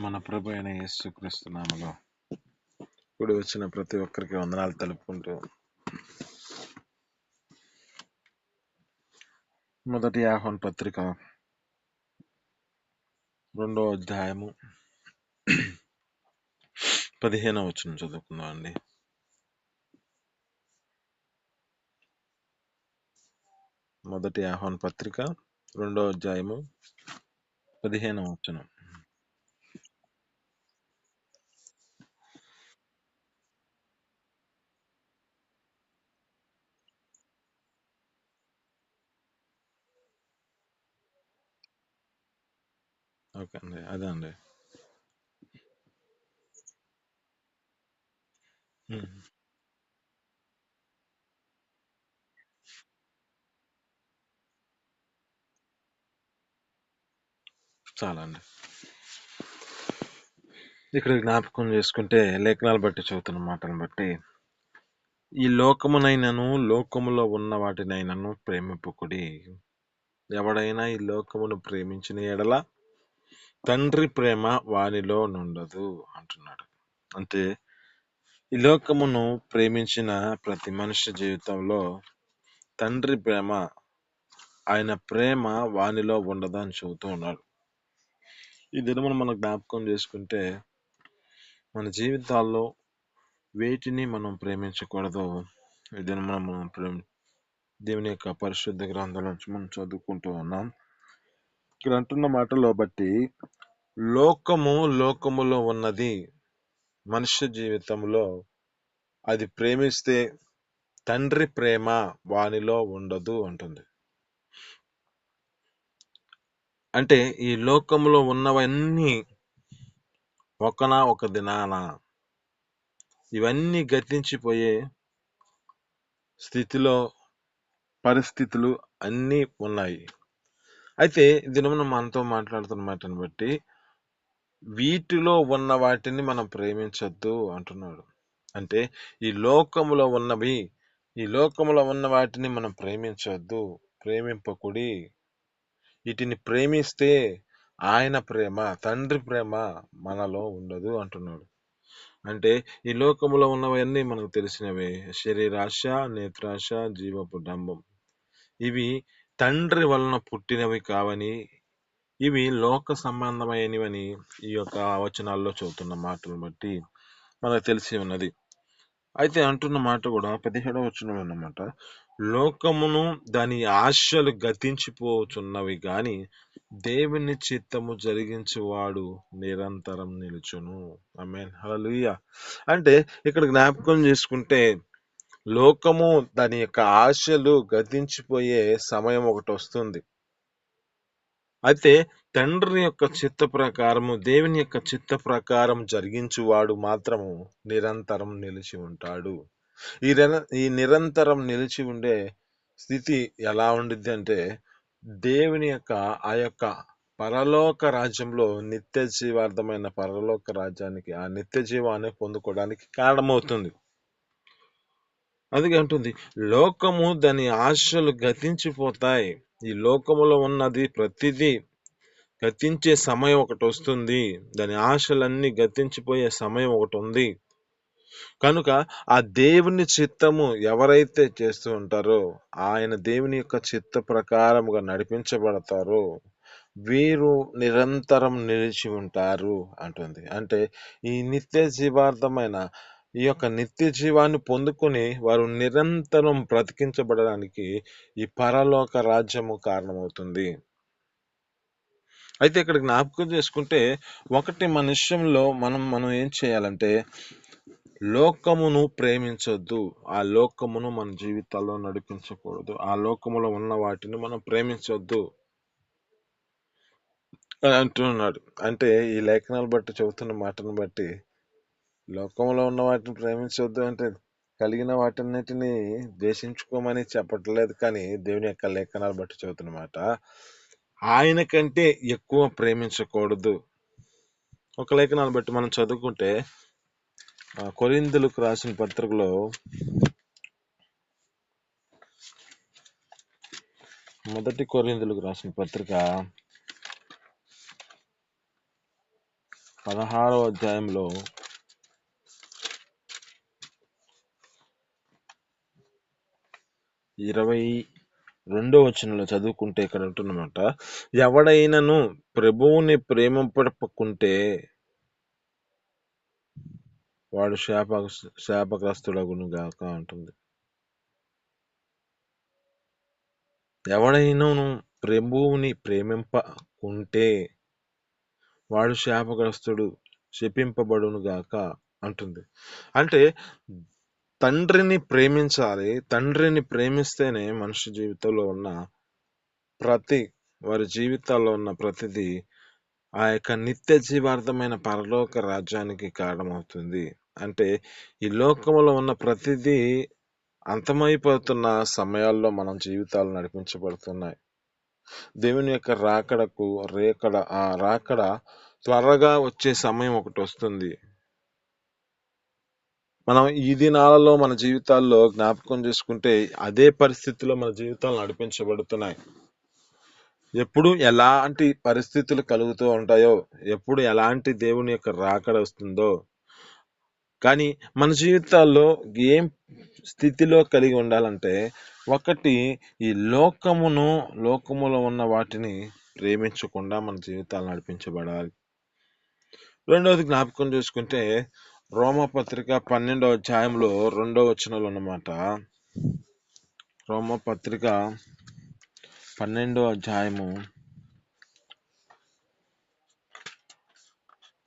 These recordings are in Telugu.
మన ప్రభు అయిన యేసుక్రీస్తు నామములో కూడి వచ్చిన ప్రతి ఒక్కరికి వందనాలు తెలుపుకుంటూ, మొదటి ఆహ్వాన పత్రిక 2వ అధ్యాయము 15వ వచనం చదువుకుందాం అండి. మొదటి ఆహ్వాన పత్రిక 2వ అధ్యాయము 15వ వచనం. ఓకే అండి, అదే అండి. చాలా అండి. ఇక్కడ జ్ఞాపకం చేసుకుంటే లేఖనాలు బట్టి చదువుతున్న మాటలను బట్టి, ఈ లోకమునైనను లోకములో ఉన్న వాటినైనను ప్రేమింపకుడి. ఎవడైనా ఈ లోకమును ప్రేమించిన ఎడల తండ్రి ప్రేమ వానిలో నుండదు అంటున్నాడు. అంటే ఈ లోకమును ప్రేమించిన ప్రతి మనిషి జీవితంలో తండ్రి ప్రేమ, ఆయన ప్రేమ వానిలో ఉండదు అని చెబుతూ ఉన్నాడు. ఈ దినమును మనం జ్ఞాపకం చేసుకుంటే మన జీవితాల్లో వేటిని మనం ప్రేమించకూడదు ఈ దినమున మనం దేవుని యొక్క పరిశుద్ధ గ్రంథం నుంచి మనం చదువుకుంటూ ఉన్నాం. ఇక్కడ అంటున్న మాటలో బట్టి లోకములో ఉన్నది మనుష్య జీవితంలో అది ప్రేమిస్తే తండ్రి ప్రేమ వానిలో ఉండదు అంటుంది. అంటే ఈ లోకంలో ఉన్నవన్నీ ఒక దినాన ఇవన్నీ గతించిపోయే స్థితిలో పరిస్థితులు అన్నీ ఉన్నాయి. అయితే దినమున మనతో మాట్లాడుతున్న మాటను బట్టి వీటిలో ఉన్న వాటిని మనం ప్రేమించొద్దు అంటున్నాడు. అంటే ఈ లోకములో ఉన్న వాటిని మనం ప్రేమించొద్దు, ప్రేమింపకుడి. వీటిని ప్రేమిస్తే ఆయన ప్రేమ, తండ్రి ప్రేమ మనలో ఉండదు అంటున్నాడు. అంటే ఈ లోకములో ఉన్నవన్నీ మనకు తెలిసినవే. శరీరాశ, నేత్రాశ, జీవపు డంబం. ఇవి తండ్రి వలన పుట్టినవి కావని, ఇవి లోక సంబంధమైనవని ఈ యొక్క వచనాల్లో చదువుతున్న మాటలను బట్టి మనకు తెలిసి ఉన్నది. అయితే అంటున్న మాట కూడా 17వ వచనం అన్నమాట, లోకమును దాని ఆశలు గతించిపోచున్నవి గాని దేవుని చిత్తము జరిగించువాడు నిరంతరం నిలుచును. ఆమేన్, హల్లెలూయా. అంటే ఇక్కడ జ్ఞాపకం చేసుకుంటే లోకము దాని యొక్క ఆశలు గతించిపోయే సమయం ఒకటి వస్తుంది. అయితే తండ్రి యొక్క చిత్త ప్రకారము, దేవుని యొక్క చిత్త ప్రకారం జరిగించువాడు మాత్రము నిరంతరం నిలిచి ఉంటాడు. ఈ నిరంతరం నిలిచి ఉండే స్థితి ఎలా ఉండిద్ది అంటే దేవుని యొక్క ఆ యొక్క పరలోక రాజ్యంలో నిత్య జీవార్థమైన పరలోక రాజ్యానికి, ఆ నిత్య జీవాన్ని పొందుకోవడానికి కారణమవుతుంది. అందుకే అంటుంది లోకము దాని ఆశలు గతించిపోతాయి. ఈ లోకములో ఉన్నది ప్రతిదీ గతించే సమయం ఒకటి వస్తుంది. దాని ఆశలన్నీ గతించిపోయే సమయం ఒకటి ఉంది. కనుక ఆ దేవుని చిత్తము ఎవరైతే చేస్తూ ఉంటారో, ఆయన దేవుని యొక్క చిత్త ప్రకారముగా నడిపించబడతారో వీరు నిరంతరం నిలిచి ఉంటారు అంటుంది. అంటే ఈ నిత్య జీవార్థమైన ఈ యొక్క నిత్య జీవాన్ని పొందుకొని వారు నిరంతరం బ్రతికించబడడానికి ఈ పరలోక రాజ్యము కారణమవుతుంది. అయితే ఇక్కడ జ్ఞాపకం చేసుకుంటే ఒకటి మన విషయంలో మనం ఏం చేయాలంటే లోకమును ప్రేమించొద్దు. ఆ లోకమును మన జీవితాల్లో నడిపించకూడదు. ఆ లోకములో ఉన్న వాటిని మనం ప్రేమించొద్దు అని అంటున్నాడు. అంటే ఈ లేఖనాలు బట్టి చెబుతున్న మాటను బట్టి లోకంలో ఉన్న వాటిని ప్రేమించొద్దు అంటే కలిగిన వాటన్నిటిని ద్వేషించుకోమని చెప్పట్లేదు. కానీ దేవుని యొక్క లేఖనాలు బట్టి చెబుతున్న మాట ఆయన కంటే ఎక్కువ ప్రేమించకూడదు. ఒక లేఖనాలు బట్టి మనం చదువుకుంటే కొరింథీయులకు రాసిన పత్రికలో మొదటి కొరింథీయులకు రాసిన పత్రిక 16వ అధ్యాయంలో 22వ వచనంలో చదువుకుంటే ఇక్కడ ఉంటున్నమాట, ఎవడైనను ప్రభువుని ప్రేమింపకుంటే వాడు శాపగ్రస్తుడగును గాక అంటుంది. ఎవడైనను ప్రభువుని ప్రేమింపకుంటే వాడు శాపగ్రస్తుడు, శపింపబడును గాక అంటుంది. అంటే తండ్రిని ప్రేమించాలి. తండ్రిని ప్రేమిస్తేనే మనిషి జీవితంలో ఉన్న వారి జీవితాల్లో ఉన్న ప్రతిదీ ఆ యొక్క నిత్య జీవార్థమైన పరలోక రాజ్యానికి కారణమవుతుంది. అంటే ఈ లోకంలో ఉన్న ప్రతిదీ అంతమైపోతున్న సమయాల్లో మన జీవితాలు నడిపించబడుతున్నాయి. దేవుని యొక్క రాకడ త్వరగా వచ్చే సమయం ఒకటి వస్తుంది. మనం ఈ దినాలలో మన జీవితాల్లో జ్ఞాపకం చేసుకుంటే అదే పరిస్థితిలో మన జీవితాలు నడిపించబడుతున్నాయి. ఎప్పుడు ఎలాంటి పరిస్థితులు కలుగుతూ ఉంటాయో, ఎప్పుడు ఎలాంటి దేవుని యొక్క రాకడ వస్తుందో, కానీ మన జీవితాల్లో ఏం స్థితిలో కలిగి ఉండాలంటే, ఒకటి ఈ లోకములో ఉన్న వాటిని ప్రేమించకుండా మన జీవితాలు నడిపించబడాలి. రెండవది జ్ఞాపకం చేసుకుంటే రోమపత్రిక 12వ అధ్యాయంలో 2వ వచనంలో అన్నమాట. రోమపత్రిక 12వ అధ్యాయము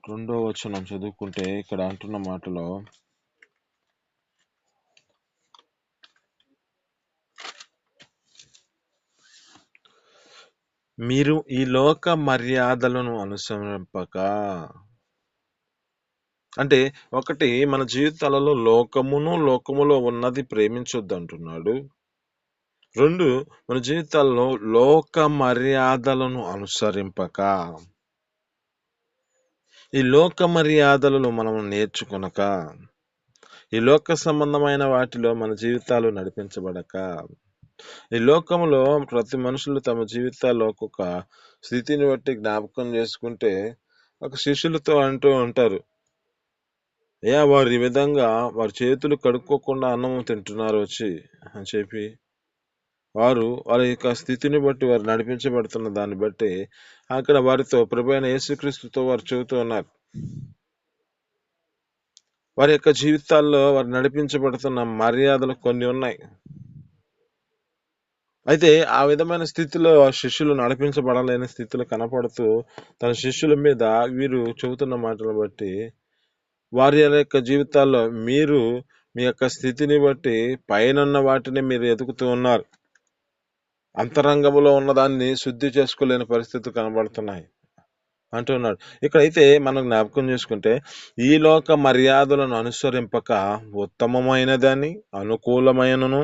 2వ వచనం చదువుకుంటే ఇక్కడ అంటున్న మాటలో, మీరు ఈ లోక మర్యాదలను అనుసరింపక, అంటే ఒకటి మన జీవితాలలో లోకములో ఉన్నది ప్రేమించొద్దు అంటున్నాడు. 2 మన జీవితాల్లో లోక మర్యాదలను అనుసరింపక, ఈ లోక మర్యాదలను మనం నేర్చుకొనక, ఈ లోక సంబంధమైన వాటిలో మన జీవితాలు నడిపించబడక, ఈ లోకంలో ప్రతి మనుషులు తమ జీవితాల్లో ఒక్కొక్క స్థితిని బట్టి జ్ఞాపకం చేసుకుంటే ఒక శిష్యులతో అంటూ ఉంటారు, వారు ఈ విధంగా వారి చేతులు కడుక్కోకుండా అన్నం తింటున్నారు వచ్చి అని చెప్పి, వారి యొక్క స్థితిని బట్టి వారు నడిపించబడుతున్న దాన్ని బట్టి అక్కడ వారితో ప్రభువైన యేసుక్రీస్తుతో వారు చెబుతూ ఉన్నారు. వారి యొక్క జీవితాల్లో వారు నడిపించబడుతున్న మర్యాదలు కొన్ని ఉన్నాయి. అయితే ఆ విధమైన స్థితిలో శిష్యులు నడిపించబడలేని స్థితిలో కనపడుతూ తన శిష్యుల మీద వీరు చెబుతున్న మాటలు బట్టి వారి యొక్క జీవితాల్లో మీరు మీ యొక్క స్థితిని బట్టి పైనున్న వాటిని మీరు ఎదుగుతూ ఉన్నారు, అంతరంగంలో ఉన్నదాన్ని శుద్ధి చేసుకోలేని పరిస్థితులు కనబడుతున్నాయి అంటున్నాడు. ఇక్కడైతే మనం జ్ఞాపకం చేసుకుంటే ఈ లోక మర్యాదలను అనుసరింపక ఉత్తమమైనదని, అనుకూలమైనను,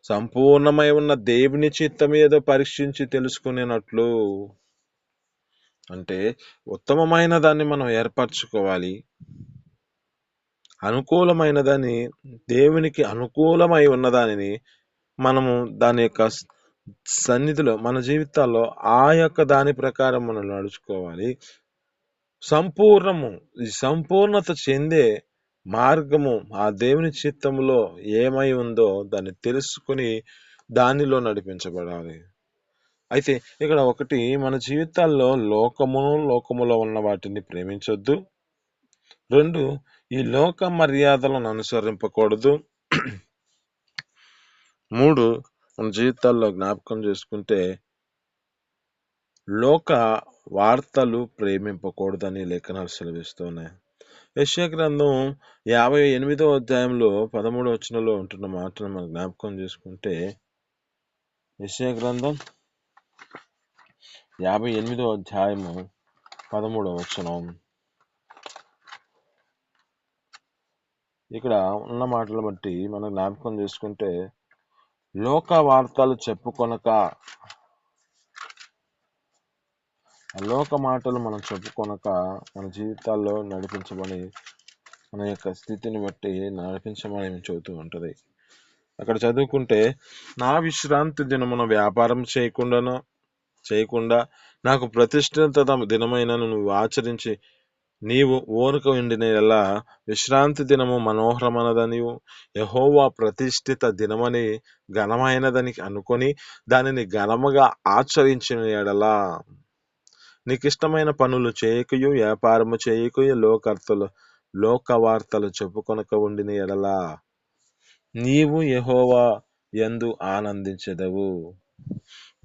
సంపూర్ణమై ఉన్న దేవుని చిత్తం ఏదో పరీక్షించి తెలుసుకునేటట్లు, అంటే ఉత్తమమైన దాన్ని మనం ఏర్పరచుకోవాలి. అనుకూలమైన దాన్ని, దేవునికి అనుకూలమై ఉన్నదానిని మనము దాని యొక్క సన్నిధిలో మన జీవితాల్లో ఆ యొక్క దాని ప్రకారం మనం నడుచుకోవాలి. ఈ సంపూర్ణత చెందే మార్గము ఆ దేవుని చిత్తములో ఏమై ఉందో దాన్ని తెలుసుకుని దానిలో నడిపించబడాలి. అయితే ఇక్కడ ఒకటి, మన జీవితాల్లో లోకములో ఉన్న వాటిని ప్రేమించొద్దు. 2 ఈ లోక మర్యాదలను అనుసరింపకూడదు. 3 మన జీవితాల్లో జ్ఞాపకం చేసుకుంటే లోక వార్తలు ప్రేమింపకూడదని లేఖనాలు సెలవిస్తున్నాయి. యెషయా గ్రంథం 58వ అధ్యాయంలో 13వ వచనంలో ఉంటున్న మాటను మనం జ్ఞాపకం చేసుకుంటే, యెషయా గ్రంథం 58వ అధ్యాయము 13వ వచనం, ఇక్కడ ఉన్న మాటలు బట్టి మనం జ్ఞాపకం చేసుకుంటే, లోక వార్తలు చెప్పుకొనక, లోక మాటలు మనం చెప్పుకొనక మన జీవితాల్లో నడిపించబడి మన యొక్క స్థితిని బట్టి నడిపించమని చెబుతూ ఉంటుంది. అక్కడ చదువుకుంటే, నా విశ్రాంతి దినమున వ్యాపారం చేయకుండా నాకు ప్రతిష్ఠిత దినమైన నువ్వు ఆచరించి నీవు ఊరక ఉండిన యెడల విశ్రాంతి దినము మనోహరమైనదనియు యెహోవా ప్రతిష్ఠిత దినమని ఘనమైనదని అనుకొని దానిని ఘనముగా ఆచరించిన యెడల నీకిష్టమైన పనులు చేయకయు వ్యాపారము చేయకయు లోకవార్తలు చెప్పుకొనక ఉండిన యెడల నీవు యెహోవా యందు ఆనందించెదవు.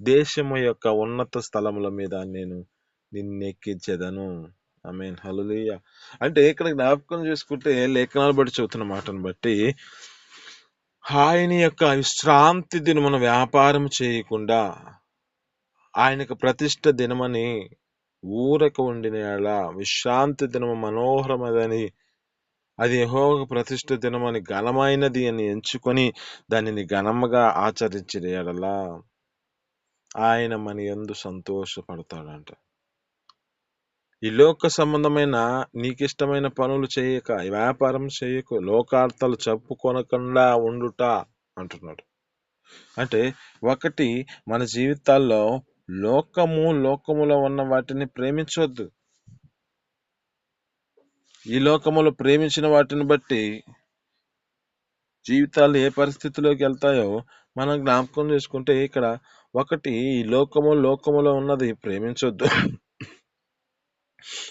దేశము యొక్క ఉన్నత స్థలముల మీద నేను నిన్నెక్కించెదను. ఆమేన్. హల్లెలూయా. అంటే ఇక్కడ జ్ఞాపకం చేసుకుంటే లేఖనాలు బట్టి చెబుతున్న మాటను బట్టి ఆయన యొక్క విశ్రాంతి దినమున వ్యాపారం చేయకుండా ఆయనకు ప్రతిష్ఠ దినమని ఊరక ఉండిన యెడల విశ్రాంతి దినము మనోహరమదని అది యెహోవాకు ప్రతిష్ఠ దినమని ఘనమైనది అని ఎంచుకొని దానిని ఘనముగా ఆచరించిన యెడల ఆయన మన యందు సంతోషపడతాడంట. ఈ లోక సంబంధమైన నీకిష్టమైన పనులు చేయక వ్యాపారం చేయకు లోకార్తలు చెప్పుకొనకుండా ఉండుట అంటున్నాడు. అంటే ఒకటి మన జీవితాల్లో లోకములో ఉన్న వాటిని ప్రేమించొద్దు. ఈ లోకములో ప్రేమించిన వాటిని బట్టి జీవితాలు ఏ పరిస్థితిలోకి వెళ్తాయో మనం జ్ఞాపకం చేసుకుంటే ఇక్కడ ఒకటి ఈ లోకములో ఉన్నది ప్రేమించొద్దు.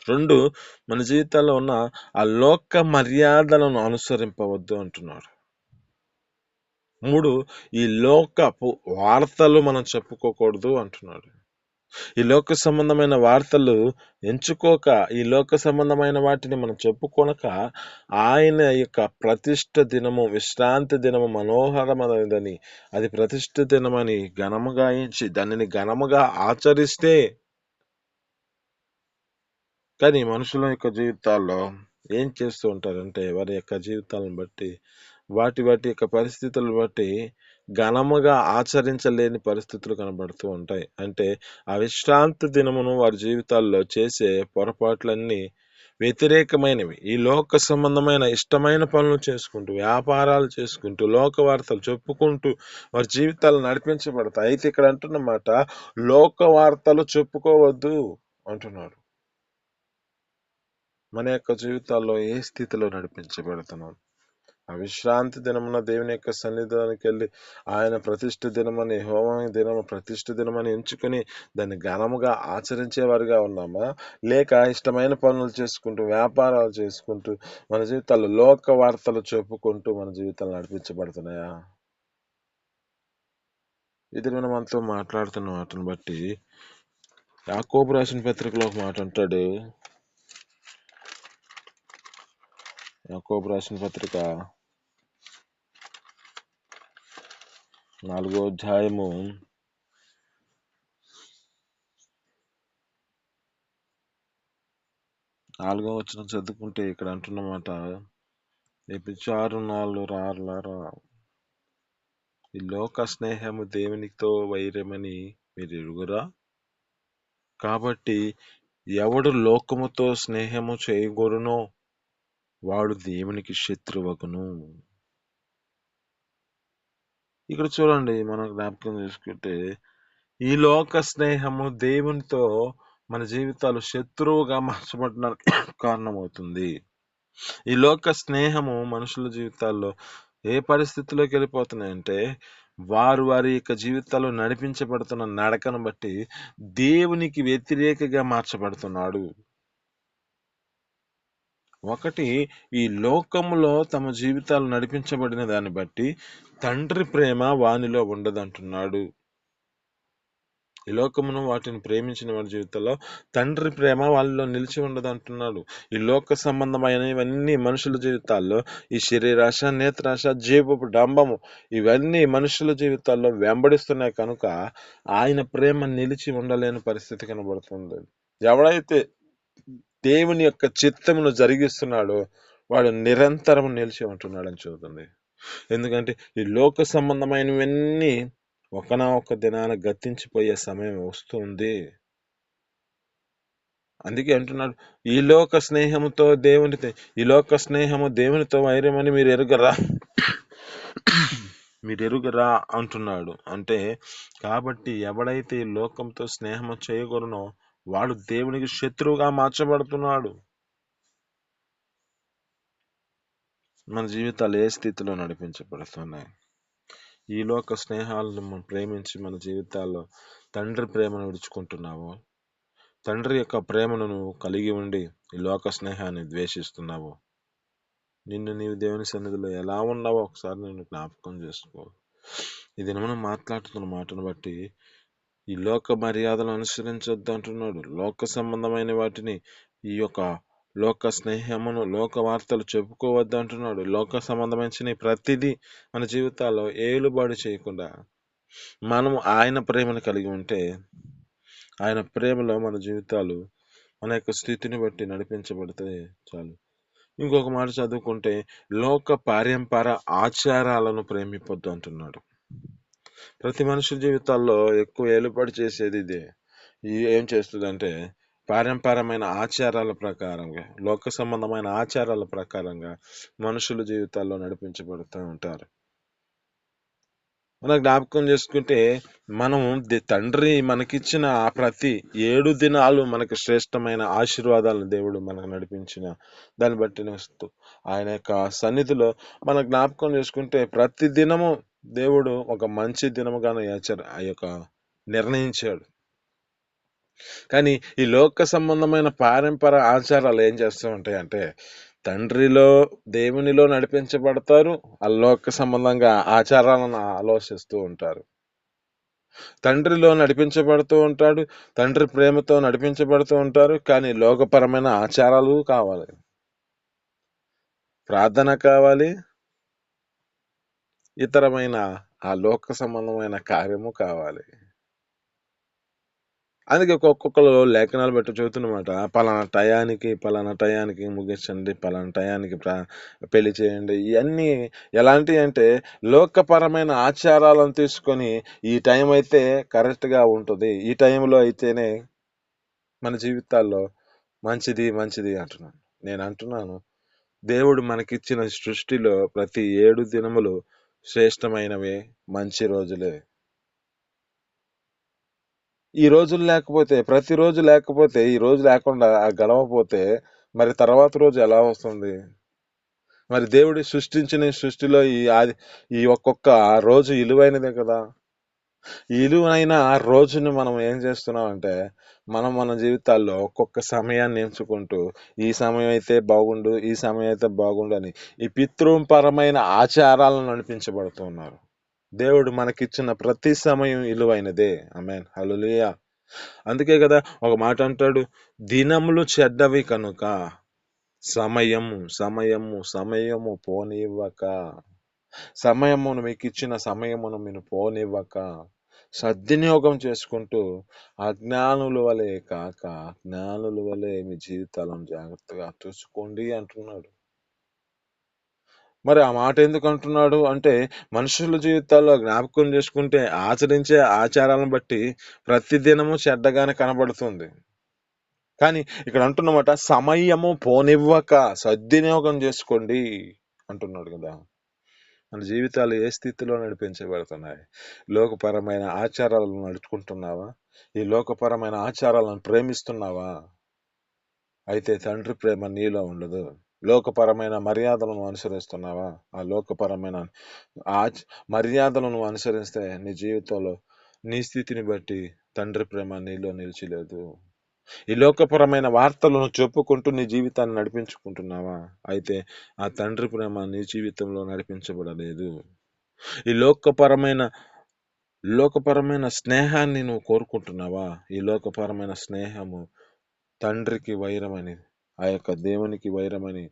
2 మన జీవితాల్లో ఉన్న ఆ లోక మర్యాదలను అనుసరింపవద్దు అంటున్నాడు. 3 ఈ లోకపు వార్తలు మనం చెప్పుకోకూడదు అంటున్నాడు. ఈ లోక సంబంధమైన వార్తలు ఎంచుకోక ఈ లోక సంబంధమైన వాటిని మనం చెప్పుకొనక ఆయన యొక్క ప్రతిష్ఠ దినము విశ్రాంతి దినము మనోహరమైనదని అది ప్రతిష్ఠ దినమని ఘనముగా ఎంచి దానిని ఘనముగా ఆచరిస్తే కానీ మనుషుల యొక్క జీవితాల్లో ఏం చేస్తూ ఉంటారంటే వారి యొక్క జీవితాలను బట్టి వాటి యొక్క పరిస్థితులను బట్టి ఘనముగా ఆచరించలేని పరిస్థితులు కనబడుతూ ఉంటాయి. అంటే ఆ విశ్రాంతి దినమును వారి జీవితాల్లో చేసే పొరపాట్లన్నీ వ్యతిరేకమైనవి. ఈ లోక సంబంధమైన ఇష్టమైన పనులు చేసుకుంటూ వ్యాపారాలు చేసుకుంటూ లోక వార్తలు చెప్పుకుంటూ వారి జీవితాలు నడిపించబడతాయి. అయితే ఇక్కడ అంటున్నమాట లోక వార్తలు చెప్పుకోవద్దు అంటున్నాడు. మన యొక్క జీవితాల్లో ఏ స్థితిలో నడిపించబడుతున్నాం? ఆ విశ్రాంతి దినమున దేవుని యొక్క సన్నిధానానికి వెళ్ళి ఆయన ప్రతిష్ఠ దినమని హోమం దినము ప్రతిష్ఠ దినమని ఎంచుకొని దాన్ని ఘనముగా ఆచరించేవారిగా ఉన్నామా, లేక ఇష్టమైన పనులు చేసుకుంటూ వ్యాపారాలు చేసుకుంటూ మన జీవితాల్లో లోక వార్తలు చెప్పుకుంటూ మన జీవితాలు నడిపించబడుతున్నాయా? ఇది మనం మనతో మాట్లాడుతున్న వాటిని బట్టి యాకోబు రాసిన పత్రికలో ఒక మాట అంటాడు. యాకోబు రాసిన పత్రిక 4వ అధ్యాయము 4వ వచనం చదువుకుంటే ఇక్కడ అంటున్నమాట, వ్యభిచారు రారులారా, ఈ లోక స్నేహము దేవునితో వైరమని మీరు ఎరుగురా? కాబట్టి ఎవడు లోకముతో స్నేహము చేయగోరునో వాడు దేవునికి శత్రువగును. ఇక్కడ చూడండి, మనం జ్ఞాపకం చేసుకుంటే ఈ లోక స్నేహము దేవునితో మన జీవితాలు శత్రువుగా మార్చబడడానికి కారణమవుతుంది. ఈ లోక స్నేహము మనుషుల జీవితాల్లో ఏ పరిస్థితిలోకి వెళ్ళిపోతున్నాయంటే వారి యొక్క జీవితాల్లో నడిపించబడుతున్న నడకను బట్టి దేవునికి వ్యతిరేకగా మార్చబడుతున్నాడు. ఒకటి ఈ లోకములో తమ జీవితాలు నడిపించబడిన దాన్ని బట్టి తండ్రి ప్రేమ వానిలో ఉండదంటున్నాడు. ఈ లోకమును వాటిని ప్రేమించిన వారి జీవితంలో తండ్రి ప్రేమ వాళ్ళలో నిలిచి ఉండదు అంటున్నాడు. ఈ లోక సంబంధమైనవన్నీ మనుషుల జీవితాల్లో ఈ శరీరాశ, నేత్రాశ, జీవపు డంబము ఇవన్నీ మనుషుల జీవితాల్లో వెంబడిస్తున్నాయి కనుక ఆయన ప్రేమ నిలిచి ఉండలేని పరిస్థితి కనబడుతుంది. ఎవడైతే దేవుని యొక్క చిత్తమును జరిగిస్తున్నాడో వాడు నిరంతరం నిలిచి ఉంటున్నాడని చూస్తుంది. ఎందుకంటే ఈ లోక సంబంధమైనవన్నీ ఒకనొక దినాన గతించిపోయే సమయం వస్తుంది. అందుకే అంటున్నాడు, ఈ లోక స్నేహము దేవునితో వైరమని మీరు ఎరుగరా అంటున్నాడు. అంటే కాబట్టి ఎవడైతే ఈ లోకంతో స్నేహము చేయగలనో వాడు దేవునికి శత్రువుగా మార్చబడుతున్నాడు. మన జీవితాలు ఏ స్థితిలో నడిపించబడుతున్నాయి? ఈ లోక స్నేహాలను మనం ప్రేమించి మన జీవితాల్లో తండ్రి ప్రేమను విడుచుకుంటున్నావు. తండ్రి యొక్క ప్రేమను నువ్వు కలిగి ఉండి ఈ లోక స్నేహాన్ని ద్వేషిస్తున్నావు. నిన్ను నీవు దేవుని సన్నిధిలో ఎలా ఉన్నావో ఒకసారి నేను జ్ఞాపకం చేసుకో. ఈ దినమున మాట్లాడుతున్న మాటను బట్టి ఈ లోక మర్యాదలు అనుసరించొద్దు అంటున్నాడు. లోక సంబంధమైన వాటిని, ఈ యొక్క లోక స్నేహమును, లోక వార్తలు చెప్పుకోవద్దు అంటున్నాడు. లోక సంబంధమైన ప్రతిదీ మన జీవితాల్లో ఏలుబాటు చేయకుండా మనము ఆయన ప్రేమను కలిగి ఉంటే, ఆయన ప్రేమలో మన జీవితాలు మన యొక్క స్థితిని బట్టి నడిపించబడితే చాలు. ఇంకొక మాట చదువుకుంటే లోక పారంపర ఆచారాలను ప్రేమింపొద్దు అంటున్నాడు. ప్రతి మనిషి జీవితాల్లో ఎక్కువ ఏలుబడి చేసేది ఇదే. ఏం చేస్తుందంటే పారంపరమైన ఆచారాల ప్రకారంగా, లోక సంబంధమైన ఆచారాల ప్రకారంగా మనుషుల జీవితాల్లో నడిపించబడుతూ ఉంటారు. మనం జ్ఞాపకం చేసుకుంటే మనం తండ్రి మనకిచ్చిన ఆ ప్రతి 7 దినాలు మనకు శ్రేష్టమైన ఆశీర్వాదాలను దేవుడు మనకు నడిపించిన దాన్ని బట్టి ఆయన యొక్క సన్నిధిలో మనం జ్ఞాపకం చేసుకుంటే ప్రతి దినము దేవుడు ఒక మంచి దినముగానే ఆ యొక్క నిర్ణయించాడు. కానీ ఈ లోక సంబంధమైన పారంపర ఆచారాలు ఏం చేస్తూ ఉంటాయి అంటే తండ్రిలో దేవునిలో నడిపించబడతారు, ఆ లోక సంబంధంగా ఆచారాలను ఆలోచిస్తూ ఉంటారు. తండ్రిలో నడిపించబడుతూ ఉంటాడు, తండ్రి ప్రేమతో నడిపించబడుతూ ఉంటారు, కానీ లోకపరమైన ఆచారాలు కావాలి, ప్రార్థన కావాలి, ఇతరమైన ఆ లోక సంబంధమైన కార్యము కావాలి. అందుకే ఒక్కొక్కరు లేఖనాలు పెట్టి చదువుతున్నమాట, పలానా టయానికి ముగించండి, పలానా టయానికి పెళ్లి చేయండి. ఇవన్నీ ఎలాంటివి అంటే లోకపరమైన ఆచారాలను తీసుకొని ఈ టైం అయితే కరెక్ట్గా ఉంటుంది, ఈ టైంలో అయితేనే మన జీవితాల్లో మంచిది మంచిది అంటున్నాను. నేను అంటున్నాను, దేవుడు మనకిచ్చిన సృష్టిలో ప్రతి 7 దినములు శ్రేష్టమైనవే, మంచి రోజులే. ఈ రోజులు లేకపోతే, ప్రతిరోజు లేకపోతే, ఈ రోజు లేకుండా గడవపోతే మరి తర్వాత రోజు ఎలా వస్తుంది? మరి దేవుడి సృష్టించిన సృష్టిలో ఈ ఒక్కొక్క రోజు విలువైనదే కదా. ఈ విలువైన రోజుని మనం ఏం చేస్తున్నాం అంటే మన జీవితాల్లో ఒక్కొక్క సమయాన్ని ఎంచుకుంటూ ఈ సమయం అయితే బాగుండు, ఈ సమయం అయితే బాగుండు అని ఈ పితృపరమైన ఆచారాలను నడిపించబడుతున్నారు. దేవుడు మనకిచ్చిన ప్రతి సమయం విలువైనదే. ఆమేన్, హల్లెలూయా. అందుకే కదా ఒక మాట అంటాడు, దినములు చెడ్డవి కనుక సమయము సమయము సమయము పోనివ్వక, సమయమును మీకు ఇచ్చిన సమయమును మీరు పోనివ్వక సద్వినియోగం చేసుకుంటూ అజ్ఞానుల వలె కాక జ్ఞానుల వలె మీ జీవితాలను జాగ్రత్తగా చూసుకోండి అంటున్నాడు. మరి ఆ మాట ఎందుకు అంటున్నాడు అంటే మనుషుల జీవితాల్లో జ్ఞాపకం చేసుకుంటే ఆచరించే ఆచారాలను బట్టి ప్రతి దినము చెడ్డగానే కనబడుతుంది. కానీ ఇక్కడ అంటున్నమాట సమయము పోనివ్వక సద్వినియోగం చేసుకోండి అంటున్నాడు కదా. మన జీవితాలు ఏ స్థితిలో నడిపించబడుతున్నాయి? లోకపరమైన ఆచారాలను నడుచుకుంటున్నావా? ఈ లోకపరమైన ఆచారాలను ప్రేమిస్తున్నావా? అయితే తండ్రి ప్రేమ నీలో ఉండదు. లోకపరమైన మర్యాదలను అనుసరిస్తున్నావా? ఆ లోకపరమైన మర్యాదలను అనుసరిస్తే నీ జీవితంలో నీ స్థితిని బట్టి తండ్రి ప్రేమ నీలో నిలిచిలేదు. ఈ లోకపరమైన వార్తలను చెప్పుకుంటూ నీ జీవితాన్ని నడిపించుకుంటున్నావా? అయితే ఆ తండ్రి ప్రేమ నీ జీవితంలో నడిపించబడలేదు. ఈ లోకపరమైన స్నేహాన్ని నువ్వు కోరుకుంటున్నావా? ఈ లోకపరమైన స్నేహము తండ్రికి వైరమని, ఆ యొక్క దేవునికి వైరమని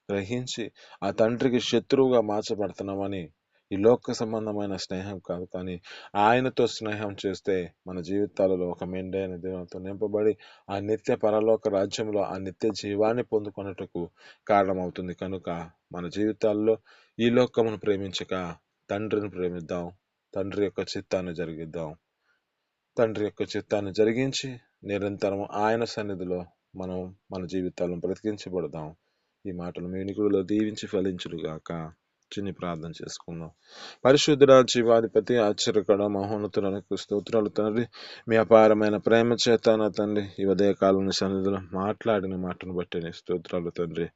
గ్రహించి ఆ తండ్రికి శత్రువుగా మార్చబడుతున్నామని ఈ లోక సంబంధమైన స్నేహం కాదు, కానీ ఆయనతో స్నేహం చేస్తే మన జీవితాలలో ఒక మెండైన దేవునితో నింపబడి ఆ నిత్య పరలోక రాజ్యంలో ఆ నిత్య జీవాన్ని పొందుకొనుటకు కారణమవుతుంది. కనుక మన జీవితాల్లో ఈ లోకమును ప్రేమించక తండ్రిని ప్రేమిద్దాం, తండ్రి యొక్క చిత్తాన్ని జరిగిద్దాం. తండ్రి యొక్క చిత్తాన్ని జరిగించి నిరంతరం ఆయన సన్నిధిలో మనం మన జీవితాలను బ్రతికించబడదాం. ఈ మాటలు మీ వినికిడిలో దీవించి ఫలించుడుగాక. చిన్ని ప్రార్థన చేసుకుందాం. పరిశుద్ధుడా, జీవాధిపతి, ఆశ్చర్యకర, మహోన్నతులకు స్తోత్రాలు తండ్రి. మీ అపారమైన ప్రేమ చేత నా తండ్రి ఈ ఉదయకాలం సన్నిధిలో మాట్లాడిన మాటను బట్టి నీ స్తోత్రాలు తండ్రి.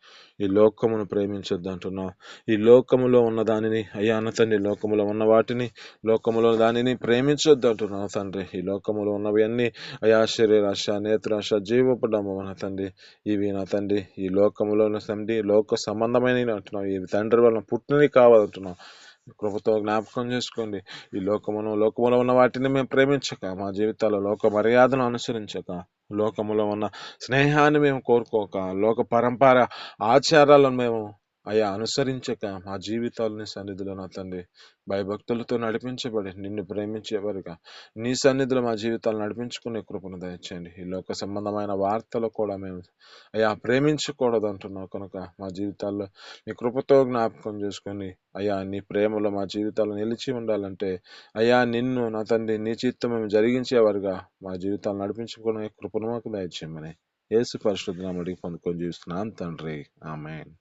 ఈ లోకమును ప్రేమించొద్దు అంటున్నావు. ఈ లోకములో ఉన్న దానిని అయ్యా అన్న తండ్రి, లోకములో ఉన్న వాటిని, లోకములో దానిని ప్రేమించొద్దు అంటున్నావు తండ్రి. ఈ లోకములో ఉన్నవి అన్ని అయా శరీరాశ, నేత్రాశ, జీవపు డమ్ము నా తండ్రి, ఇవి నా తండ్రి ఈ లోకములో తండ్రి లోక సంబంధమైన అంటున్నావు. ఇవి తండ్రి వలన పుట్టినవి కావాలంటున్నావు. కృపతో జ్ఞాపకం చేసుకోండి. ఈ లోకములో ఉన్న వాటిని మేము ప్రేమించక, మా జీవితాల్లో లోక మర్యాదను అనుసరించక, లోకములో ఉన్న స్నేహాన్ని మేము కోరుకోక, లోక పరంపర ఆచారాలను మేము అయ్యా అనుసరించక, మా జీవితాలని సన్నిధిలో నా తండ్రి భయభక్తులతో నడిపించబడి నిన్ను ప్రేమించేవారుగా నీ సన్నిధిలో మా జీవితాలు నడిపించుకునే కృపను దయచేయండి. ఈ లోక సంబంధమైన వార్తలు కూడా మేము అయ్యా ప్రేమించకూడదు అంటున్నావు కనుక మా జీవితాల్లో నీ కృపతో జ్ఞాపకం చేసుకొని అయ్యా నీ ప్రేమలో మా జీవితాలు నిలిచి ఉండాలంటే అయ్యా నిన్ను నా తండ్రి నీ చిత్తం మేము జరిగించేవారుగా మా జీవితాలు నడిపించుకునే కృపను మాకు దయచేయమని యేసు పరిశుద్ధ నామములో పొందుకొని జీవిస్తున్నాను తండ్రి. ఆమేన్.